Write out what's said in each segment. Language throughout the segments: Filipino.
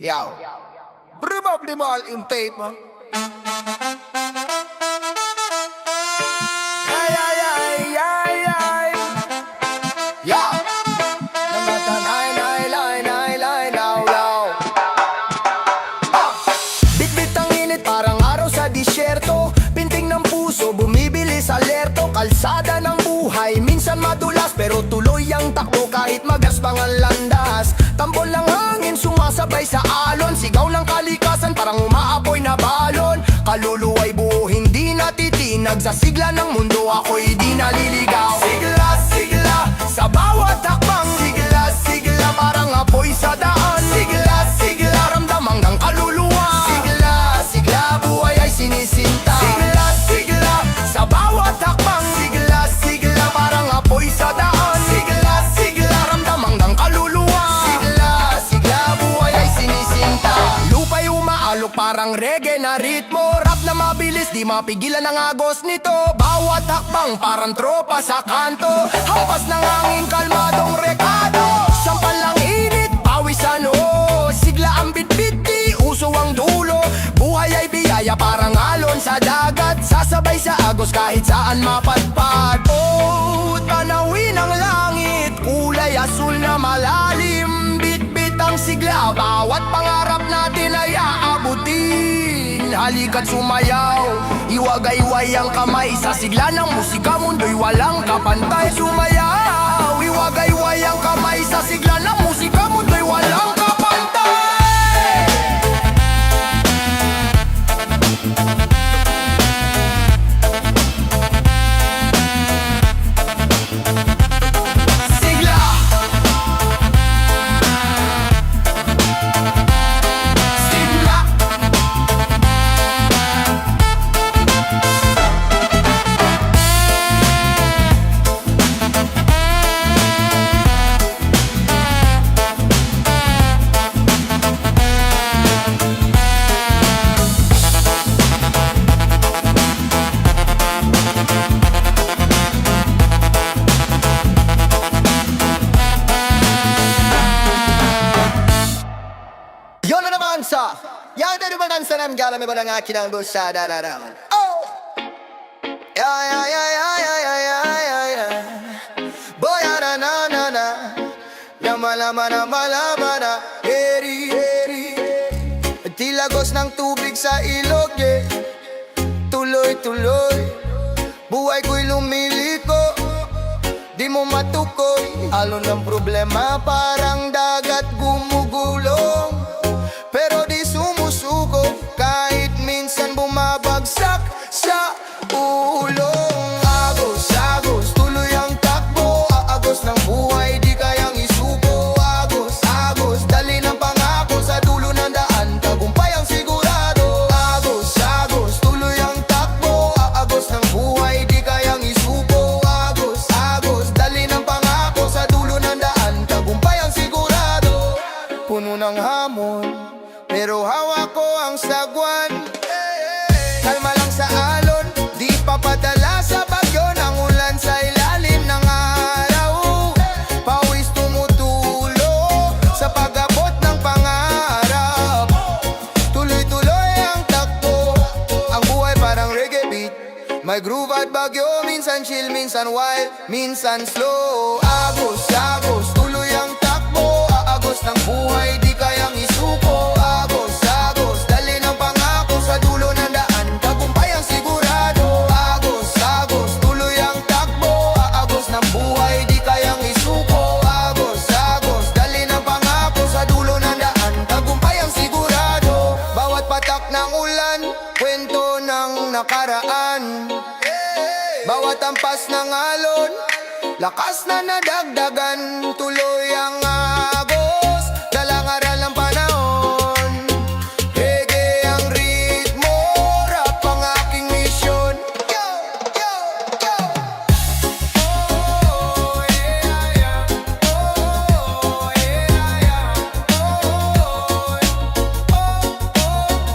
Yo, bring up the ball in paper. Ay, ay, ay, ay, ay. Yo, namatan, ay, ay, ay, ay, ay, law, law. Bit-bit ang init, parang araw sa disyerto. Pinting ng puso, bumibilis alerto. Kalsada ng buhay, minsan madulas, pero tuloy ang takbo kahit magaspang ang landas. Tambol ng hangin, sumasabay sa alon. Sigaw ng kalikasan, parang umaapoy na balon. Kaluluwa'y buo, hindi natitinag. Sa sigla ng mundo, ako'y di naliligaw. Sigla, sigla, sa bawat hakbang. Sigla, sigla, parang apoy sa daan. Sigla, sigla, ramdamang ng kaluluwa. Sigla, sigla, buhay ay sinisinta. Sigla, sigla, sa bawat hakbang. Sigla, sigla, parang apoy sa daan. Sigla, sigla, ramdamang ng kaluluwa. Sigla, sigla, buhay ay sinisinta. Lupa'y umaalok parang reggae na ritmo. Rap na mabilis, di mapigilan ang agos nito. Bawat hakbang parang tropa sa kanto. Hampas ng hangin, kalmadong rekado. Sampal lang init, pawis sa noo. Sigla ang bitbit, di uso ang dulo. Buhay ay biyaya parang alon sa dagat. Sasabay sa agos kahit saan mapadpad. Oh, tanawin ang langit, kulay asul na malalim. Bitbit ang sigla, bawat pangarap natin ay aabutin. Halika't sumayaw, iwagayway ang kamay. Sa sigla ng musika, mundo'y walang kapantay. Sumayaw, iwagayway ang kamay. Sa sigla ng musika, mundo'y walang kapantay. Sigla, sigla. Yun na naman sa yang dari balansa ng galam may balang akin ang busada na raman. Oh! Yeah, yeah, yeah, yeah, yeah, yeah, yeah, yeah. Boy, na na na na. Yamalama na malama na. Heri, heri. Tilagos ng tubig sa ilog, yeah. Tuloy, tuloy. Buhay ko'y lumiliko. Di mo matukoy. Alon ng problema parang dagat gumugulong. Pero di sumusuko kahit minsan bumabagsak sa ulong. Agos, agos, tuloy ang takbo. Aagos ng buhay, di kayang isuko. Agos, agos, dali ng pangako sa dulo ng daan. Tagumpay ang sigurado. Agos, agos, tuloy ang takbo. Aagos ng buhay, di kayang isuko. Agos, agos, dali ng pangako sa dulo ng daan. Tagumpay ang sigurado. Puno ng hamon, pero hawak ko ang sagwan. Kalma lang sa alon, di papadala sa bagyo ng ulan sa ilalim ng araw. Pawis tumutulo sa pag-abot ng pangarap. Tuloy-tuloy ang takbo, ang buhay parang reggae beat. May groove at bagyo, minsan chill, minsan wild, minsan slow. Agos, agos, tuloy ang takbo. Aagos ng buhay, di kayang isuko. Agos, agos, dali ng pangako sa dulo ng daan. Tagumpay ang sigurado. Agos, agos, tuloy ang takbo. Aagos ng buhay, di kayang isuko. Agos, agos, dali ng pangako sa dulo ng daan. Tagumpay ang sigurado. Bawat patak ng ulan, kwento ng nakaraan. Bawat ampas ng alon, lakas na nadagdagan. Tuloy ang agos, dalang aral ng panahon. Reggae ang ritmo, rap ang aking misyon. Yo, yo, yo. Oh, yeah, yeah. Oh, yeah, yeah. Oh, oh,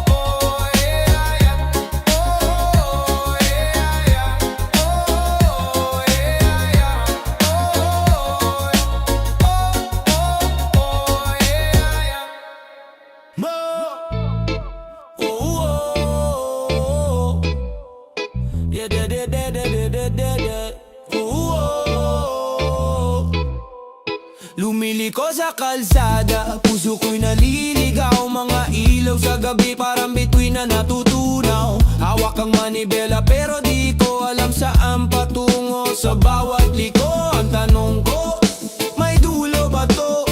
oh, yeah, yeah. Oh, yeah, yeah. Oh, yeah, yeah. Oh, Mo. Oh, oh, oh. Yeah, da, da, da, da, da, da, da. Oh, oh. Lumiliko sa kalsada, puso ko'y naliligaw. Mga ilaw sa gabi parang bituin na natutunaw. Hawak ang manibela pero di ko alam saan patungo. Sa bawat liko ang tanong ko, may dulo ba to?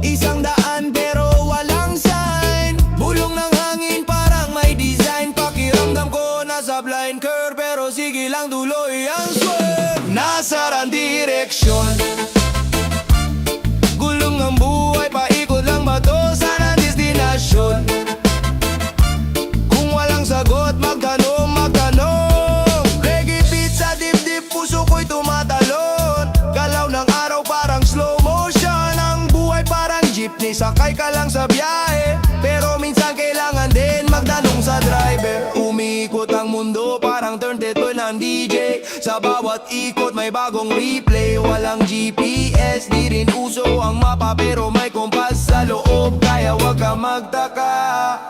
Isang daan pero walang sign. Bulong ng hangin parang may design. Pakiramdam ko nasa blind curve pero sige lang tuloy ang swerve. Nasaan direksyon? Gulong ng buhay, paikot lang ba to? Saan ang destinasyon? Kung walang sagot, magtanong, magtanong. Reggae beat sa dibdib, puso ko'y tumatalon. Galaw ng araw parang slow motion. Ang buhay parang jeepney, sakay ka lang sa biyahe. Pero minsan kailangan din magtanong sa driver. Umiikot ang mundo parang turntable ng DJ. Sa bawat ikot may bagong replay. Walang GPS, di rin uso ang mapa pero may kompas sa loob. Kaya wag ka magtaka,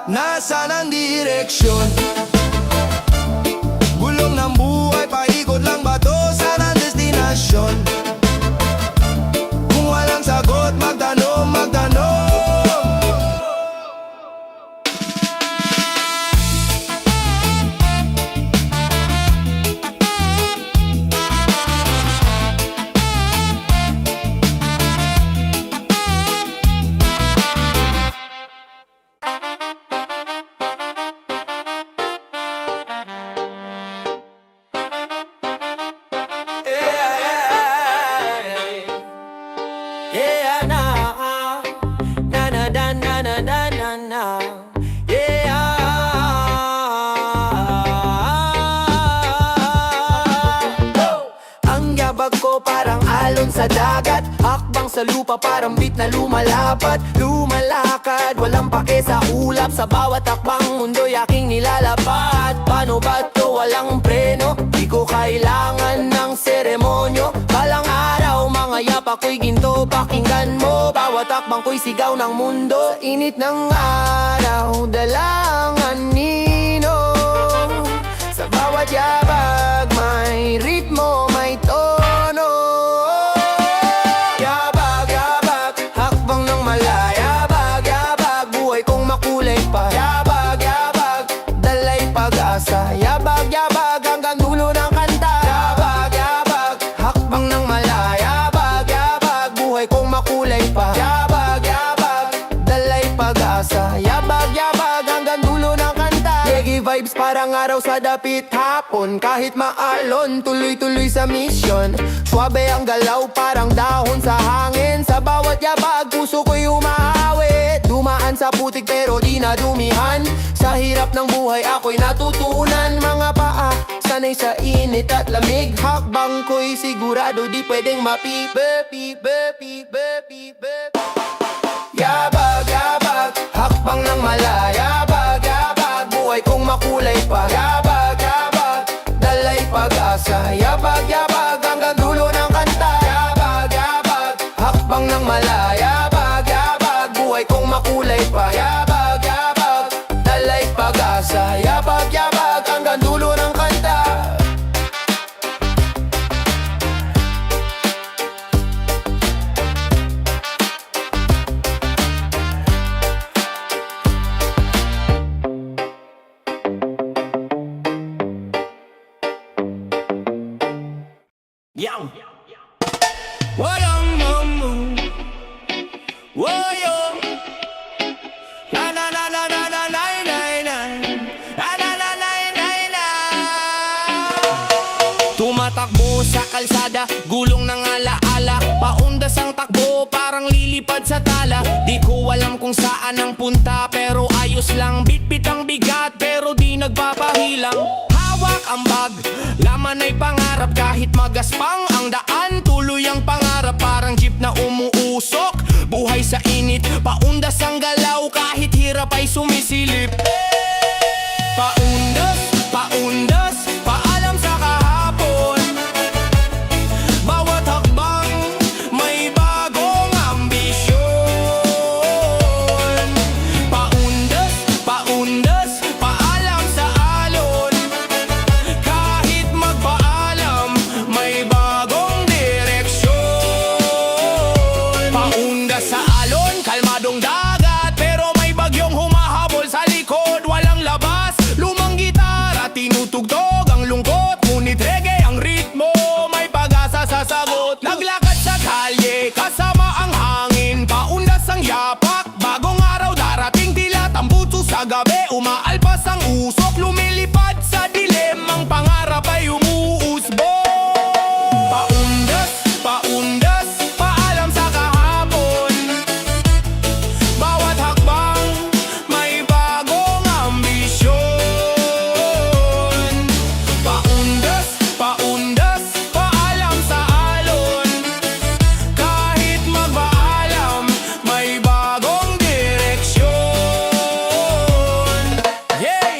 nasaan ang direksyon? Gulong ng buhay, paikot lang ba to? Saan ang destinasyon? Kung walang sagot, magtanong, magtanong. Yeah, na, na, na, na, na, na, na, na, na. Yeah. Ang yabag ko parang alon sa dagat. Hakbang sa lupa parang beat na lumalapat. Lumalakad, walang pake sa ulap. Sa bawat takbang mundo'y aking nilalapat. Paano ba to? Walang preno. Di ko kailangan ng seremonyo. Balang araw, mga yapa ko'y ginto. Pakinggan mo, bawat takbang ko'y sigaw ng mundo. Sa init ng araw, dalang anino. Sa bawat yabag, may ritmo, may tono. Yabag, yabag, hakbang ng malayabag. Yabag, buhay kong makulay pa. Yabag, yabag, dalay pag-asa. Yabag, yabag, hanggang dulo ng kanta. Yabag, yabag, hakbang ng malayabag. Yabag, buhay kong makulay pa. Yabag, yabag, dalay pag-asa. Yabag, yabag, hanggang dulo ng kanta. Reggae vibes parang araw sa dapit hapon. Kahit maalon, tuloy-tuloy sa mission. Suwabe ang galaw parang dahon sa hangin. Sa bawat yabag, puso ko'y umahawit. Dumaan sa putik pero di na dumihan. Sa hirap ng buhay ako'y natutunan. Mga paa, sanay sa init at lamig. Hakbang ko'y sigurado di pwedeng mapibepi, bepi, bepi, bepi. Yabag, yabag, hakbang ng malayabag. Yabag, buhay kong makulay pa. Yabag, yabag, dalay pag-asa. Yabag, yabag, hanggang dulo ng kanta. Yabag, yabag, hakbang ng malayabag. Yabag, buhay kong makulay pa. Yabag, yabag, dalay pag-asa. Yabag, yabag, hanggang dulo ng kanta. Yow. Wayong mamu. Wayo. Na na na na na na na na na. Na na na na na na. Tumatakbo sa kalsada, gulong ng alaala. Paundas ang takbo, parang lilipad sa tala. Di ko alam kung saan ang punta, pero ayos lang. Bit-bit ang bigat, pero di nagpapahilang. Hawak ang bag, laman ay pangarap. Kahit magaspang ang daan, tuloy ang pangarap. Parang jeep na umuusok, buhay sa init. Paundas ang galaw, kahit hirap ay sumisilip. Paundas, paundas, paalam sa kahapon. Bawat hakbang, may bagong ambisyon. Paundas, sa gabi, umaalpas ang usok, lumilipad sa dilim, ang pangarap ay umuusbong. Paundas, paundas, paalam sa kahapon. Bawat hakbang, may bagong ambisyon. Paundas, paundas, paalam sa alon. Kahit magpaalam, may bagong direksyon. Yeah,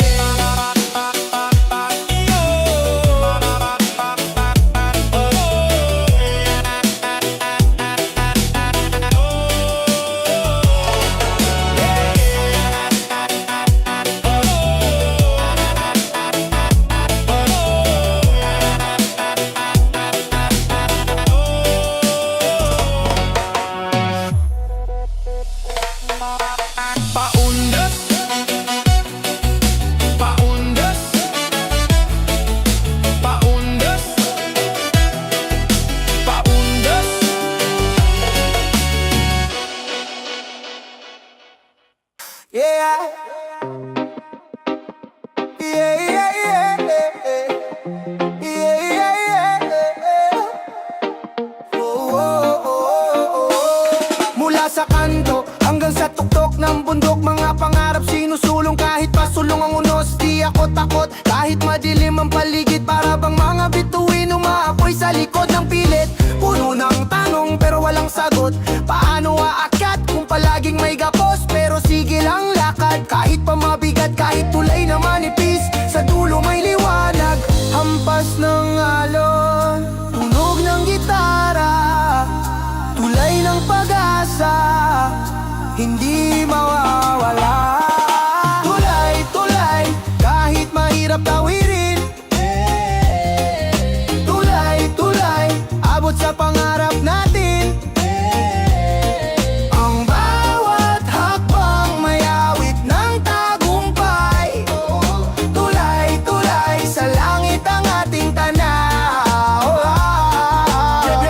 Paundas, paundas, paundas, paundas. Yeah. Yeah, yeah, yeah, yeah. Yeah, yeah, yeah, yeah. Oh, oh, oh, oh. Mula sa kanto hanggang sa tuktok ng bundok, mga pangarap sinusulong. Kahit pasulong ang unos, di ako takot. Kahit madilim ang paligid, para bang mga bituin umaapoy sa likod ng pilit. Puno ng tanong pero walang sagot. Paano aakyat kung palaging may gapos? Pero sige lang lakad, kahit pa mabigat, kahit tulay na manipis, sa dulo may liwanag. Hampas ng alon, tunog ng gitara, tulay ng pag-asa, hindi mawawala. Tulay, tulay, kahit mahirap tawirin. Tulay, tulay, abot sa pangarap natin. Ang bawat hakbang may awit ng tagumpay. Tulay, tulay, sa langit ang ating tanaw.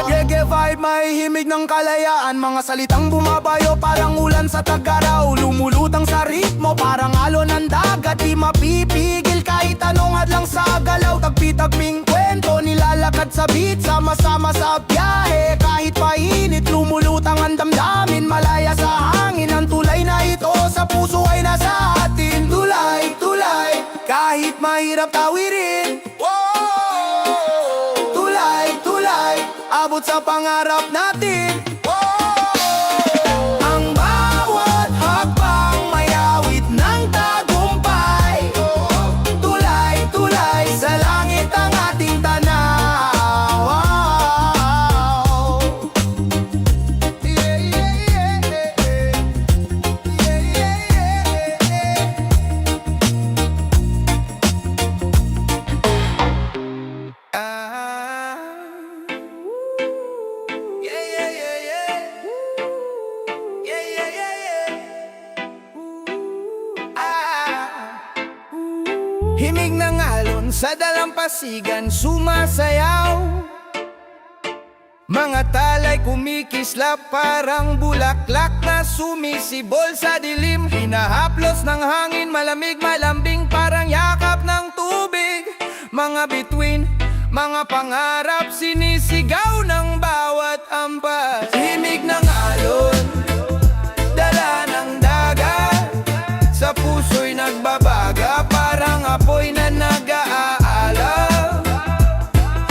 Reggae vibe, may himig ng kalayaan. Mga salitang bumabayo parang ulan sa tag-araw. Lumulutang sa ritmo parang alon ng dagat. Di mapipigil kahit anong hadlang sa galaw. Tagpi-tagping kwento, nilalakad sa beat, sama-sama sa biyahe. Kahit painit, lumulutang ang damdamin, malaya sa hangin. Ang tulay na ito sa puso ay nasa atin. Tulay, tulay, kahit mahirap tawirin. Tulay, tulay, abot sa pangarap natin. Ang bawat hakbang may awit ng tagumpay. Tulay, tulay, sa langit ang ating tanaw. Yeah, yeah, yeah, yeah. Yeah, yeah, yeah, yeah. Ah. Yeah, yeah, yeah, yeah. Yeah, yeah, yeah, yeah. Himig ng alon sa dalampasigan, sumasayaw. Mga talay kumikislap parang bulaklak na sumisibol sa dilim. Hinahaplos ng hangin, malamig malambing parang yakap ng tubig. Mga bituin, mga pangarap, sinisigaw ng bawat ampas. Himig ng alon, dala ng dagat, sa puso'y nagbabaga parang apoy na nag-aalaw.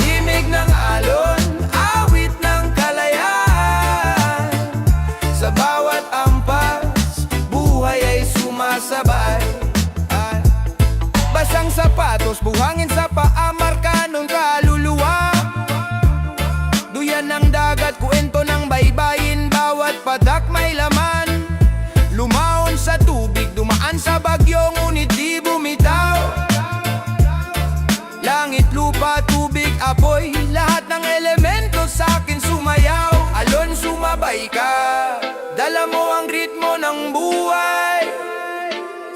Himig ng alon, awit ng kalayaan, sa bawat ampas, buhay ay sumasabay. Basang sapatos, buhangin sa paa, marka ng kaluluwa. Duyan ng dagat, kwento ng baybayin, bawat padak may laman. Lumaon sa tubig, dumaan sa bagyo, ngunit di bumitaw. Langit, lupa, tubig, apoy, lahat ng elemento sa akin sumayaw. Alon, sumabay ka, dala mo ang ritmo ng buhay.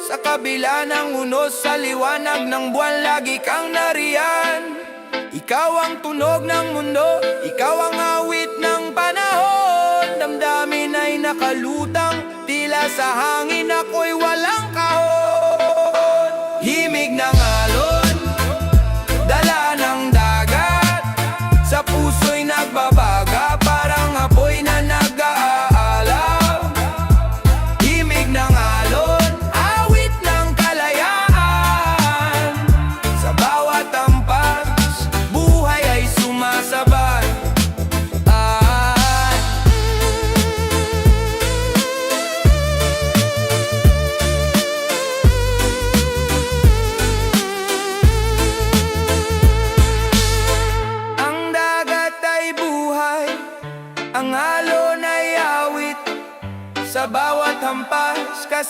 Sa kabila ng unos, sa liwanag ng buwan, lagi kang nariyan. Ikaw ang tunog ng mundo, ikaw ang awit ng panahon. Damdamin ay nakalutang, tila sa hangin ako'y walang kahon.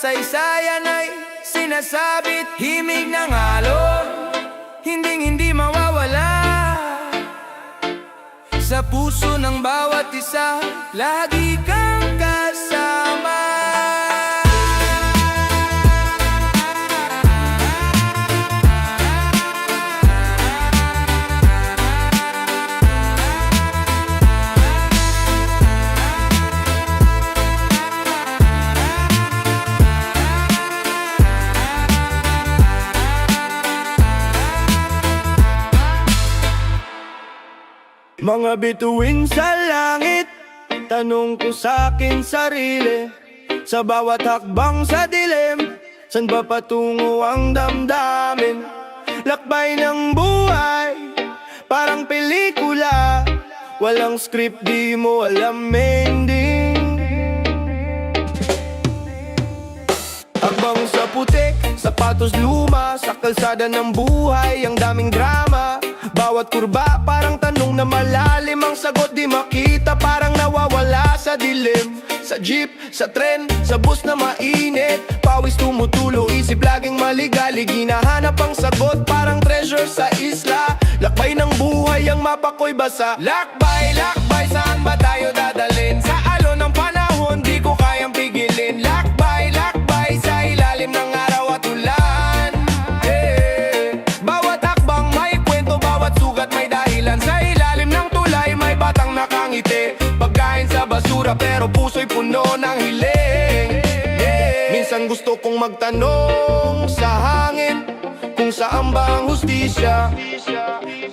kasaysayan ay sinasabit, himig ng alon, hindi mawawala sa puso ng bawat isa, lagi kang kasama. Mga bituin sa langit, tanong ko sa'kin sarili, sa bawat hakbang sa dilim, san ba patungo ang damdamin? Lakbay ng buhay, parang pelikula, walang script, di mo alam ending. Habang sa putik, sapatos luma, sa kalsada ng buhay, ang daming drama. Bawat kurba, parang tanong na malalim, ang sagot di makita, parang nawawala sa dilim. Sa jeep, sa tren, sa bus na mainit, pawis tumutulo, isip laging maligalig, hinahanap ang sagot, parang treasure sa isla. Lakbay ng buhay, ang mapa ko'y basa. Lakbay, lakbay, saan ba tayo dadalhin? Sa alon ng panahon, di ko kayang pigilin. Lakbay, lakbay, sa ilalim ng araw at ulan. Bawat hakbang may kwento, bawat sugat may dahilan. Sa ilalim ng tulay, may batang nakangiti. Pagkain sa basura, pero puso'y puno ng hiling. Minsan gusto kong magtanong sa hangin, kung saan ba ang hustisya.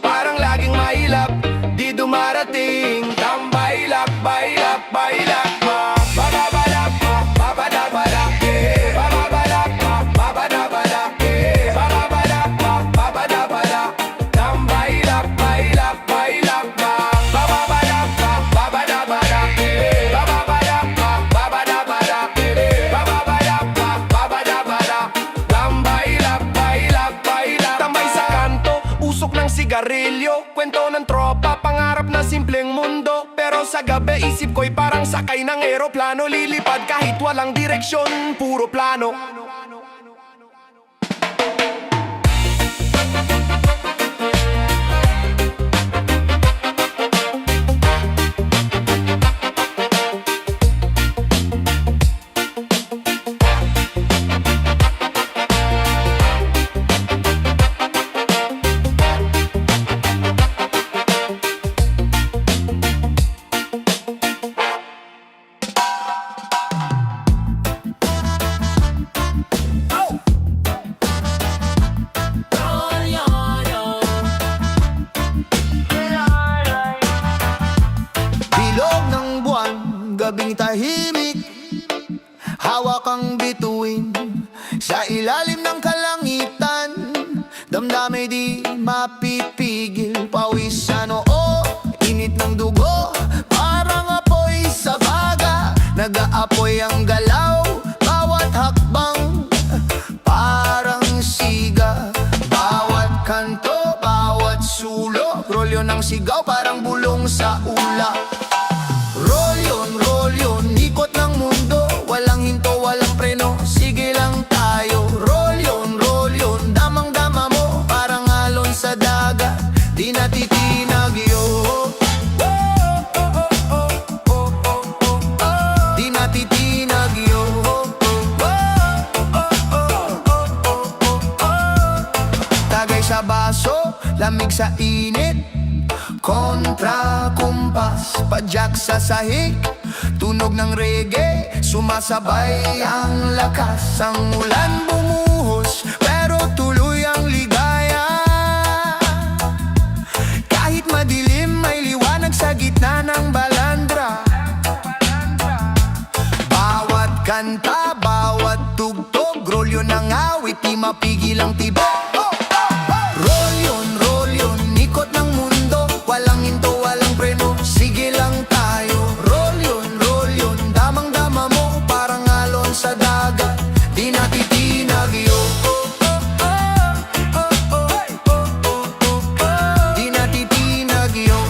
Parang laging mailap, di dumarating. Tambay, lakbay, lakbay, lakbay. Bababalakba, babadabalak, eh. Bababalakba, babadabalak, eh. Bababalakba, babadabalak. Tambay, lakbay, lakbay, lakbay. Bababalakba, babadabalak, eh. Bababalakba, babadabalak, eh. Bababalakba, babadabalak. Tambay, lakbay, lakbay, lakbay. Tambay sa kanto, usok ng sigarilyo, kwento ng tropa, pangarap na simpleng mundo. Pero sa gabi isip ko'y parang sakay ng eroplano, lilipad kahit walang direksyon, puro plano. Bilog ng buwan, gabing tahimik, hawak ang bituin sa ilalim ng kalangitan. Damdamay di mapipigil, pawis sa noo, init ng dugo, parang apoy sa baga. Nag-aapoy ang galaw, bawat hakbang, parang siga. Bawat kanto, bawat sulok, rolyo ng sigaw, parang bulong sa ula. Roll yun, ikot ng mundo, walang hinto, walang preno, sige lang tayo. Roll yun, damang-dama mo, parang alon sa dagat, di natitinag yun. Di natitinag yun. Tagay sa baso, lamig sa init, kontra kumpas, padyak sa sahig, tunog ng reggae, sumasabay ang lakas. Ang ulan bumuhos, pero tuloy ang ligaya. Kahit madilim, may liwanag sa gitna ng balandra. Bawat kanta, bawat tugtog, rolyo ng awit, di mapigil ang tibok. Roll yun, ikot ng mundo, walang hinto, walang preno, sige lang tayo. Roll yun, damang-dama mo, parang alon sa dagat, di natitinag yun. Di natitinag yun.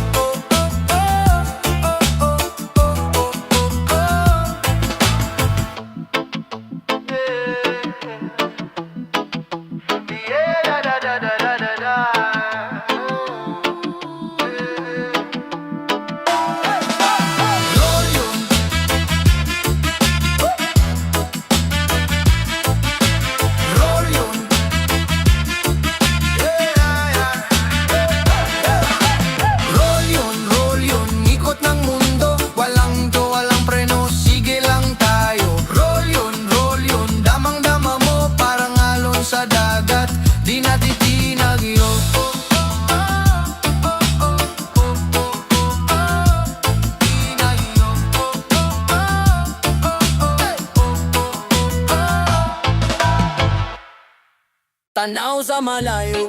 Tanaw sa malayo,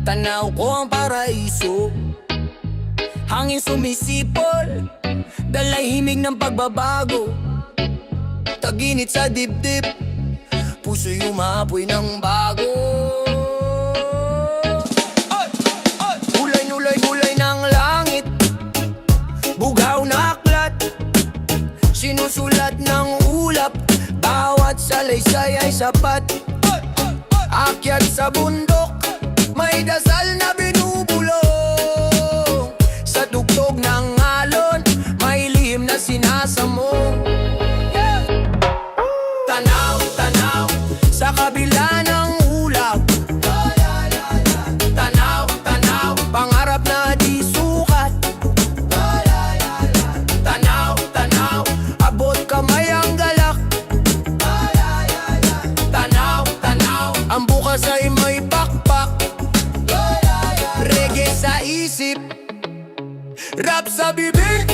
tanaw ko ang paraiso. Hangin sumisipol, dalay himig ng pagbabago. Taginit sa dibdib, puso'y umaapoy ng bago. Kulay ng langit, bugaw na aklat, sinusulat ng ulap, bawat salaysay ay sapat. Akyat sa bundok, may dasal na binubulong. Sa tugtog ng alon, may lihim na sinasamong. Tanaw, tanaw, sa kabila ng ulap. Tanaw, tanaw, pangarap na di sukat. Tanaw, tanaw, abot kamay ang galak. Tanaw, tanaw, ang bukas ay may pakpak. Reggae sa isip, rap sa bibig.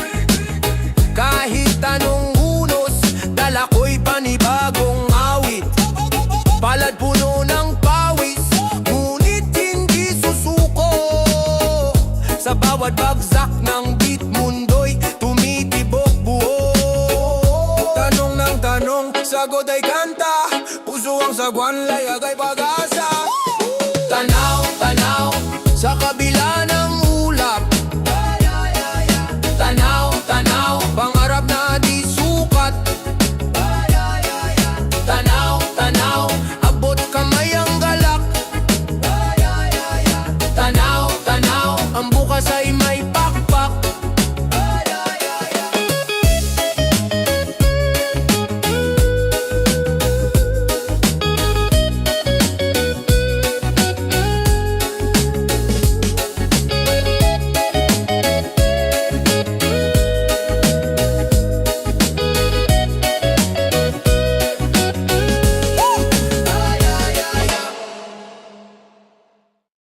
Kahit anong unos, dala ko'y panibagong awit. Palad puno ng pawis, ngunit hindi susuko. Sa bawat bagsak ng beat, mundo'y tumitibok buo. Tanong ng tanong, sagot ay kanta, puso ang sagwan, layag ay pag-asa. Tanaw, tanaw, sa kabila